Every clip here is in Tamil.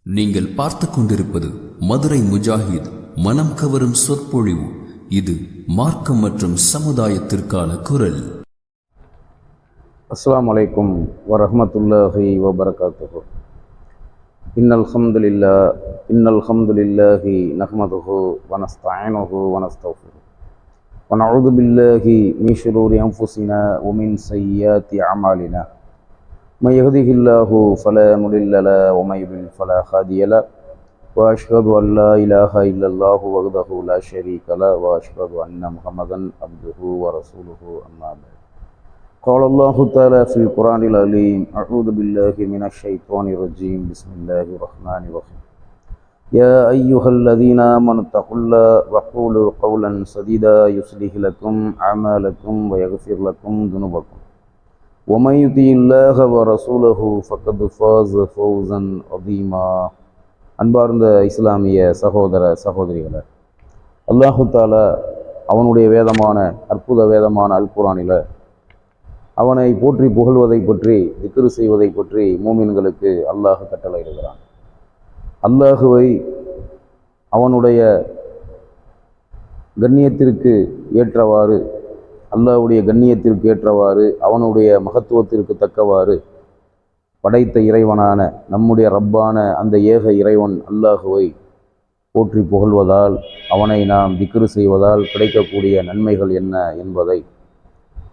நீங்கள் பார்த்து கொண்டிருப்பது மதுரை முஜாஹித் மனம் கவரும் சொற்பொழிவு. இது மார்க்கம் மற்றும் சமுதாயத்திற்கான குரல். அஸ்ஸலாமு அலைக்கும் வரஹ்மத்துல்லாஹி வபரகாத்துஹு. இன்னல் ஹம்துலில்லாஹி நஹ்மதுஹு வ நஸ்தஈனுஹு வ நஸ்தக்ஃபிருஹு வ நஊது பில்லாஹி மின் ஷுரூரி அன்ஃபுஸினா வ மின் ஸய்யிஆத்தி அமாலினா. من يهده الله فلا مضل له ومن يضلل فلا هادي له واشهد ان لا اله الا الله وحده لا شريك له واشهد ان محمدا عبده ورسوله اما بعد. قال الله تعالى في القران العظيم: اعوذ بالله من الشيطان الرجيم بسم الله الرحمن الرحيم. يا ايها الذين امنوا اتقوا الله وقولوا قولا سديدا يصلح لكم اعمالكم ويغفر لكم ذنوبكم ومن يطع الله ورسوله فقد فاز فوزا عظيما. அன்பார்ந்த இஸ்லாமிய சகோதர சகோதரிகளே, அல்லாஹு தாலா அவனுடைய வேதமான அற்புத வேதமான அல் குர்ஆனில் அவனை போற்றி புகழ்வதை பற்றி திக்ரு செய்வதை பற்றி மூமின்களுக்கு அல்லாஹ் கட்டளையிடுகிறான். அல்லாஹுவை அவனுடைய கண்ணியத்திற்கு ஏற்றவாறு, அல்லாஹ்வுடைய கண்ணியத்திற்கு ஏற்றவாறு, அவனுடைய மகத்துவத்திற்கு தக்கவாறு படைத்த இறைவனான நம்முடைய ரப்பான அந்த ஏக இறைவன் அல்லாஹுவை போற்றி புகழ்வதால், அவனை நாம் திக்ரு செய்வதால் கிடைக்கக்கூடிய நன்மைகள் என்ன என்பதை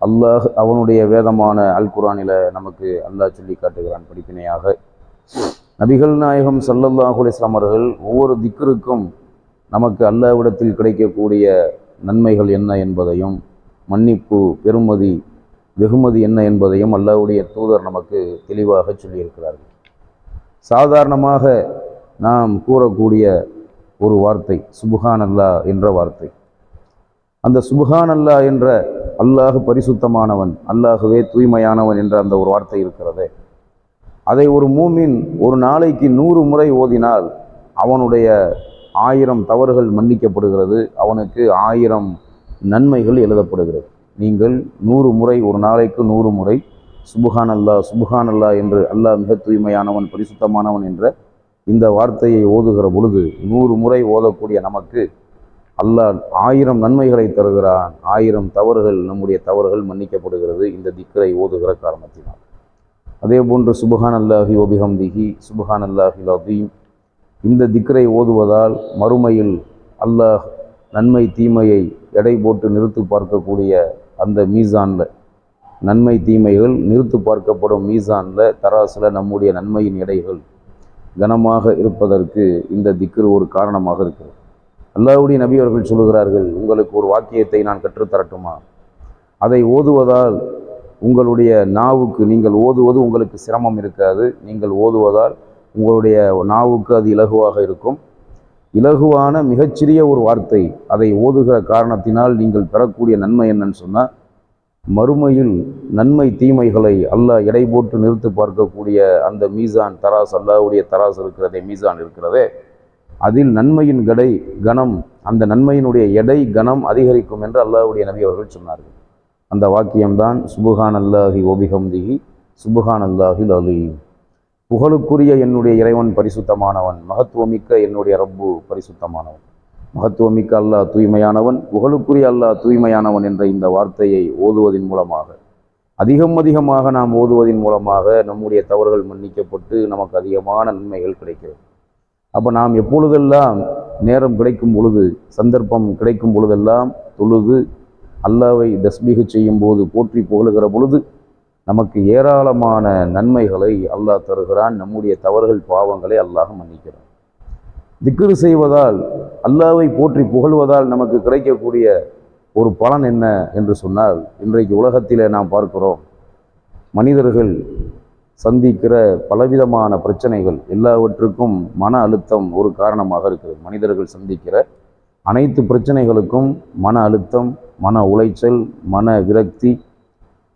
அல்லாஹ் அவனுடைய வேதமான அல் குர்ஆனில் நமக்கு அல்லாஹ் சொல்லி காட்டுகிறான் படிப்பினையாக. நபிகள் நாயகம் ஸல்லல்லாஹு அலைஹி வஸல்லம் அவர்கள் ஒவ்வொரு திக்ருக்கும் நமக்கு அல்லாஹ்விடத்தில் கிடைக்கக்கூடிய நன்மைகள் என்ன என்பதையும், மன்னிப்பு, பெருமதி, வெகுமதி என்ன என்பதையும் அல்லாஹ்வுடைய தூதர் நமக்கு தெளிவாக சொல்லியிருக்கிறார்கள். சாதாரணமாக நாம் கூறக்கூடிய ஒரு வார்த்தை சுப்ஹான் அல்லாஹ் என்ற வார்த்தை. அந்த சுப்ஹான் அல்லாஹ் என்ற அல்லாஹ் பரிசுத்தமானவன், அல்லாஹுவே தூய்மையானவன் என்ற அந்த ஒரு வார்த்தை இருக்கிறதே, அதை ஒரு மூமின் ஒரு நாளைக்கு 100 முறை ஓதினால் அவனுடைய 1000 தவறுகள் மன்னிக்கப்படுகிறது, அவனுக்கு 1000 நன்மைகள் எழுதப்படுகிறது. நீங்கள் 100 முறை, ஒரு நாளைக்கு 100 முறை சுப்ஹான் அல்லாஹ் சுப்ஹான் அல்லாஹ் என்று, அல்லாஹ் மிக தூய்மையானவன் பரிசுத்தமானவன் என்ற இந்த வார்த்தையை ஓதுகிற பொழுது 100 முறை ஓதக்கூடிய நமக்கு அல்லாஹ் 1000 நன்மைகளை தருகிறான். 1000 தவறுகள், நம்முடைய தவறுகள் மன்னிக்கப்படுகிறது இந்த திக்ரை ஓதுகிற காரணத்தினால். அதே போன்று சுப்ஹான் அல்லாஹி வ பிஹம்திஹி சுப்ஹான் அல்லாஹில் அஸீம், இந்த திக்ரை ஓதுவதால் மறுமையில் அல்லாஹ் நன்மை தீமையை எடை போட்டு நிறுத்து பார்க்கக்கூடிய அந்த மீசானில், நன்மை தீமைகள் நிறுத்து பார்க்கப்படும் மீசானில், தராசில் நம்முடைய நன்மையின் எடைகள் கனமாக இருப்பதற்கு இந்த திக்ரு ஒரு காரணமாக இருக்கிறது. அல்லாஹ்வுடைய நபி அவர்கள் சொல்லுகிறார்கள், உங்களுக்கு ஒரு வாக்கியத்தை நான் கற்றுத்தரட்டுமா? அதை ஓதுவதால் உங்களுடைய நாவுக்கு, நீங்கள் ஓதுவது உங்களுக்கு சிரமம் இருக்காது, நீங்கள் ஓதுவதால் உங்களுடைய நாவுக்கு அது இலகுவாக இருக்கும். இலகுவான மிகச்சிறிய ஒரு வார்த்தை, அதை ஓதுகிற காரணத்தினால் நீங்கள் பெறக்கூடிய நன்மை என்னன்னு சொன்னால், மறுமையில் நன்மை தீமைகளை அல்லாஹ் எடை போட்டு நிறுத்து பார்க்கக்கூடிய அந்த மீசான் தராஸ், அல்லாஹ்வுடைய தராஸ் இருக்கிறதே, மீசான் இருக்கிறதே, அதில் நன்மையின் கனம், அந்த நன்மையினுடைய எடை கனம் அதிகரிக்கும் என்று அல்லாஹ்வுடைய நபி அவர்கள் சொன்னார்கள். அந்த வாக்கியம்தான் சுப்ஹான் அல்லாஹி வ பிஹம்திஹி சுப்ஹான் அல்லாஹில் அஸீம். புகழுக்குரிய என்னுடைய இறைவன் பரிசுத்தமானவன், மகத்துவமிக்க என்னுடைய ரப்பு பரிசுத்தமானவன். மகத்துவமிக்க அல்லாஹ் தூய்மையானவன், புகழுக்குரிய அல்லாஹ் தூய்மையானவன் என்ற இந்த வார்த்தையை ஓதுவதின் மூலமாக, அதிகமாக நாம் ஓதுவதின் மூலமாக நம்முடைய தவறுகள் மன்னிக்கப்பட்டு நமக்கு அதிகமான நன்மைகள் கிடைக்கிறது. அப்போ நாம் எப்பொழுதெல்லாம் நேரம் கிடைக்கும் பொழுது, சந்தர்ப்பம் கிடைக்கும் பொழுதெல்லாம் தொழுது அல்லாஹ்வை தஸ்பீஹ் செய்யும் போது, போற்றி புகழுகிற பொழுது நமக்கு ஏராளமான நன்மைகளை அல்லாஹ் தருகிறான். நம்முடைய தவறுகள் பாவங்களை அல்லாஹ் மன்னிக்கிறான். திக்ரு செய்வதால், அல்லாஹ்வை போற்றி புகழ்வதால் நமக்கு கிடைக்கக்கூடிய ஒரு பலன் என்ன என்று சொன்னால், இன்றைக்கு உலகத்திலே நாம் பார்க்கிறோம், மனிதர்கள் சந்திக்கிற பலவிதமான பிரச்சனைகள், எல்லாவற்றுக்கும் மன அழுத்தம் ஒரு காரணமாக இருக்கிறது. மனிதர்கள் சந்திக்கிற அனைத்து பிரச்சனைகளுக்கும் மன அழுத்தம், மன உளைச்சல், மன விரக்தி,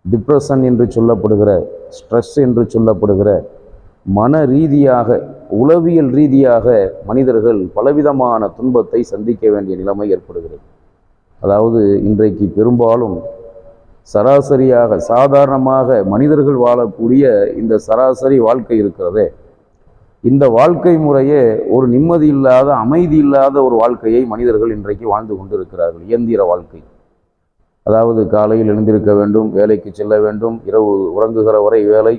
டிப்ரெஷன் என்று சொல்லப்படுகிற, ஸ்ட்ரெஸ் என்று சொல்லப்படுகிற, மன ரீதியாக, உளவியல் ரீதியாக மனிதர்கள் பலவிதமான துன்பத்தை சந்திக்க வேண்டிய நிலைமை ஏற்படுகிறது. அதாவது இன்றைக்கு பெரும்பாலும் சராசரியாக, சாதாரணமாக மனிதர்கள் வாழக்கூடிய இந்த சராசரி வாழ்க்கை இருக்கிறதே, இந்த வாழ்க்கை முறையே ஒரு நிம்மதி இல்லாத, அமைதி இல்லாத ஒரு வாழ்க்கையை மனிதர்கள் இன்றைக்கு வாழ்ந்து கொண்டிருக்கிறார்கள். இயந்திர வாழ்க்கை. அதாவது காலையில் எழுந்திருக்க வேண்டும், வேலைக்கு செல்ல வேண்டும், இரவு உறங்குகிற வரை வேலை,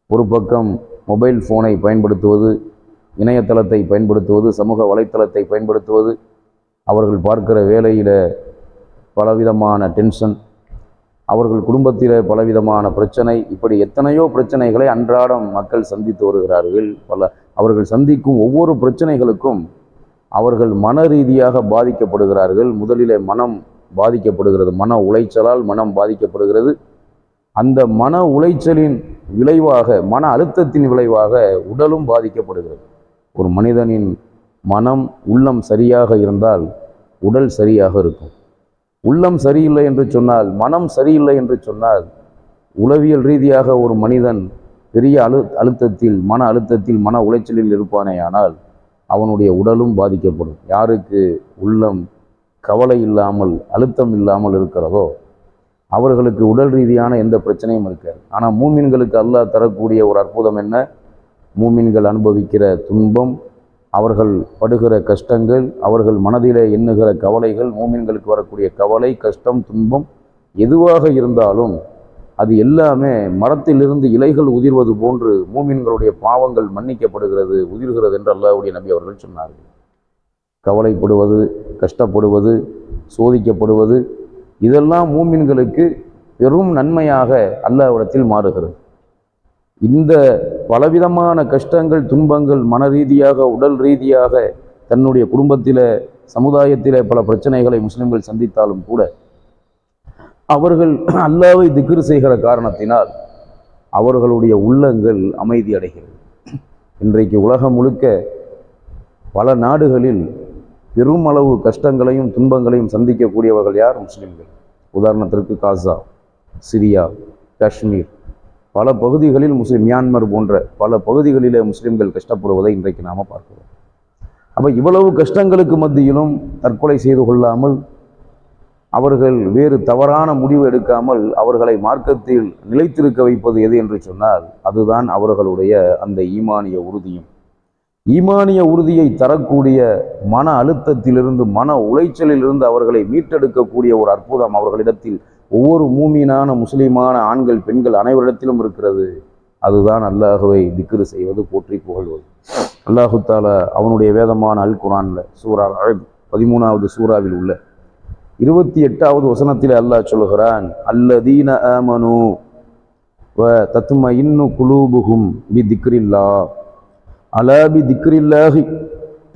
ஒரு பக்கம் மொபைல் ஃபோனை பயன்படுத்துவது, இணையதளத்தை பயன்படுத்துவது, சமூக வலைத்தளத்தை பயன்படுத்துவது, அவர்கள் பார்க்கிற வேலையில் பலவிதமான டென்ஷன், அவர்கள் குடும்பத்தில் பலவிதமான பிரச்சனை, இப்படி எத்தனையோ பிரச்சனைகளை அன்றாடம் மக்கள் சந்தித்து வருகிறார்கள். அவர்கள் சந்திக்கும் ஒவ்வொரு பிரச்சனைகளுக்கும் அவர்கள் மன ரீதியாக பாதிக்கப்படுகிறார்கள். முதலிலே மனம் பாதிக்கப்படுகிறது, மன உளைச்சலால் மனம் பாதிக்கப்படுகிறது. அந்த மன உளைச்சலின் விளைவாக, மன அழுத்தத்தின் விளைவாக உடலும் பாதிக்கப்படுகிறது. ஒரு மனிதனின் மனம், உள்ளம் சரியாக இருந்தால் உடல் சரியாக இருக்கும். உள்ளம் சரியில்லை என்று சொன்னால், மனம் சரியில்லை என்று சொன்னால், உளவியல் ரீதியாக ஒரு மனிதன் பெரிய அழுத்தத்தில், மன அழுத்தத்தில், மன உளைச்சலில் இருப்பானேயானால் அவனுடைய உடலும் பாதிக்கப்படும். யாருக்கு உள்ளம் கவலை இல்லாமல், அழுத்தம் இல்லாமல் இருக்கிறதோ அவர்களுக்கு உடல் ரீதியான எந்த பிரச்சனையும் இருக்காது. ஆனால் மூமின்களுக்கு அல்லாஹ் தரக்கூடிய ஒரு அற்புதம் என்ன? மூமின்கள் அனுபவிக்கிற துன்பம், அவர்கள் படுகிற கஷ்டங்கள், அவர்கள் மனதிலே எண்ணுகிற கவலைகள், மூமின்களுக்கு வரக்கூடிய கவலை, கஷ்டம், துன்பம் எதுவாக இருந்தாலும் அது எல்லாமே மரத்திலிருந்து இலைகள் உதிர்வது போன்று மூமின்களுடைய பாவங்கள் மன்னிக்கப்படுகிறது, உதிர்கிறது என்று அல்லாஹ்வுடைய நபி அவர்கள் சொன்னார்கள். கவலைப்படுவது, கஷ்டப்படுவது, சோதிக்கப்படுவது, இதெல்லாம் மூமின்களுக்கு பெரும் நன்மையாக அல்லாஹ்விடத்தில் மாறுகிறது. இந்த பலவிதமான கஷ்டங்கள், துன்பங்கள், மன ரீதியாக, உடல் ரீதியாக, தன்னுடைய குடும்பத்தில், சமுதாயத்தில் பல பிரச்சனைகளை முஸ்லிம்கள் சந்தித்தாலும் கூட அவர்கள் அல்லாஹ்வை திக்ர் செய்கிற காரணத்தினால் அவர்களுடைய உள்ளங்கள் அமைதி அடைகிறது. இன்றைக்கு உலகம் முழுக்க பல நாடுகளில் பெருமளவு கஷ்டங்களையும் துன்பங்களையும் சந்திக்கக்கூடியவர்கள் யார்? முஸ்லிம்கள். உதாரணத்திற்கு காசா, சிரியா, காஷ்மீர், பல பகுதிகளில் மியான்மர் போன்ற பல பகுதிகளிலே முஸ்லிம்கள் கஷ்டப்படுவதை இன்றைக்கு நாம் பார்க்கிறோம். அப்போ இவ்வளவு கஷ்டங்களுக்கு மத்தியிலும் தற்கொலை செய்து கொள்ளாமல், அவர்கள் வேறு தவறான முடிவு எடுக்காமல் அவர்களை மார்க்கத்தில் நிலைத்திருக்க வைப்பது எது என்று சொன்னால் அதுதான் அவர்களுடைய அந்த ஈமானிய உறுதியும். ஈமானிய உறுதியை தரக்கூடிய மன அழுத்தத்திலிருந்து, மன உளைச்சலிலிருந்து அவர்களை மீட்டெடுக்கக்கூடிய ஒரு அற்புதம் அவர்களிடத்தில் ஒவ்வொரு மூமீனான முஸ்லிமான ஆண்கள், பெண்கள் அனைவரிடத்திலும் இருக்கிறது. அதுதான் அல்லாஹ்வை திக்ர் செய்வது, போற்றி புகழ்வது. அல்லாஹு தஆலா அவனுடைய வேதமான அல் குர்ஆன்ல சூரா அல் 13வது சூறாவில் உள்ள 28வது வசனத்தில் அல்லாஹ் சொல்கிறான், அல்லதீன ஆமனு வ தத்மஇன்னு குலூபுஹும் பிதிக்ரில்லாஹ் அலா பிதிக்ரில்லாஹி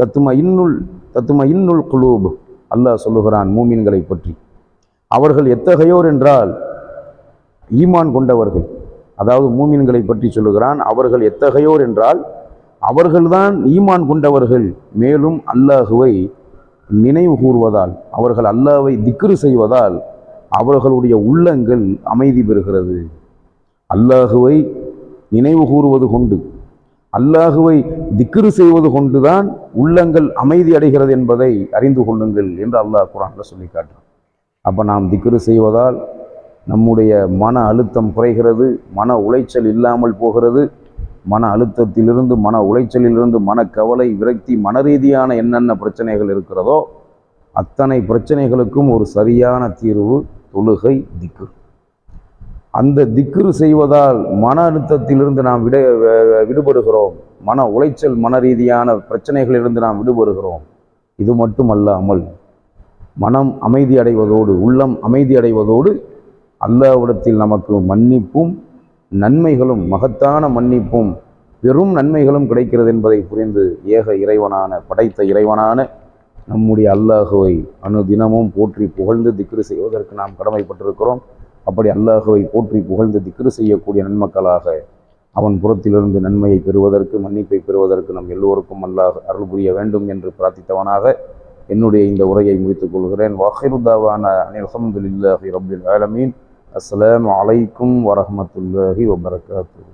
தத்மஇன்னுல் குலூப். அல்லாஹ் சொல்லுகிறான் மூமின்களை பற்றி, அவர்கள் எத்தகையோர் என்றால் ஈமான் கொண்டவர்கள். அதாவது மூமின்களை பற்றி சொல்லுகிறான், அவர்கள் எத்தகையோர் என்றால் அவர்கள்தான் ஈமான் கொண்டவர்கள். மேலும் அல்லாஹுவை நினைவு கூறுவதால், அவர்கள் அல்லாஹ்வை திக்ரு செய்வதால் அவர்களுடைய உள்ளங்கள் அமைதி பெறுகிறது. அல்லாஹுவை நினைவு கூறுவது கொண்டு, அல்லாஹுவை திக்ரு செய்வது கொண்டுதான் உள்ளங்கள் அமைதி அடைகிறது என்பதை அறிந்து கொள்ளுங்கள் என்று அல்லாஹ் குர்ஆன்ல சொல்லி காட்டுறான். அப்போ நாம் திக்ரு செய்வதால் நம்முடைய மன அழுத்தம் குறைகிறது, மன உளைச்சல் இல்லாமல் போகிறது. மன அழுத்தத்திலிருந்து, மன உளைச்சலிலிருந்து, மன கவலை, விரக்தி, மன ரீதியான என்னென்ன பிரச்சனைகள் இருக்கிறதோ அத்தனை பிரச்சனைகளுக்கும் ஒரு சரியான தீர்வு தொழுகை, திக்ர். அந்த திக்ரு செய்வதால் மன அழுத்தத்திலிருந்து நாம் விடுபடுகிறோம், மன உளைச்சல், மன ரீதியான பிரச்சனைகளிலிருந்து நாம் விடுபடுகிறோம். இது மட்டுமல்லாமல் மனம் அமைதி அடைவதோடு, உள்ளம் அமைதி அடைவதோடு அல்லாஹ்விடத்தில் நமக்கு மன்னிப்பும் நன்மைகளும், மகத்தான மன்னிப்பும் பெரும் நன்மைகளும் கிடைக்கிறது என்பதை புரிந்து ஏக இறைவனான, படைத்த இறைவனான நம்முடைய அல்லாஹுவை அனுதினமும் போற்றி புகழ்ந்து திக்ரு செய்வதற்கு நாம் கடமைப்பட்டிருக்கிறோம். அப்படி அல்லாஹுவை போற்றி புகழ்ந்து திக்ரு செய்யக்கூடிய நன்மக்களாக அவன் புறத்திலிருந்து நன்மையை பெறுவதற்கு, மன்னிப்பை பெறுவதற்கு நம் எல்லோருக்கும் அல்லாஹ் அருள் புரிய வேண்டும் என்று பிரார்த்தித்தவனாக என்னுடைய இந்த உரையை முடித்துக் கொள்கிறேன். வாஹிரு தாவான அனில் அல்ஹம்துலில்லாஹி ரப்பில் ஆலமீன். அஸ்ஸலாமு அலைக்கும் வரஹ்மத்துல்லாஹி வபரகாத்துஹு.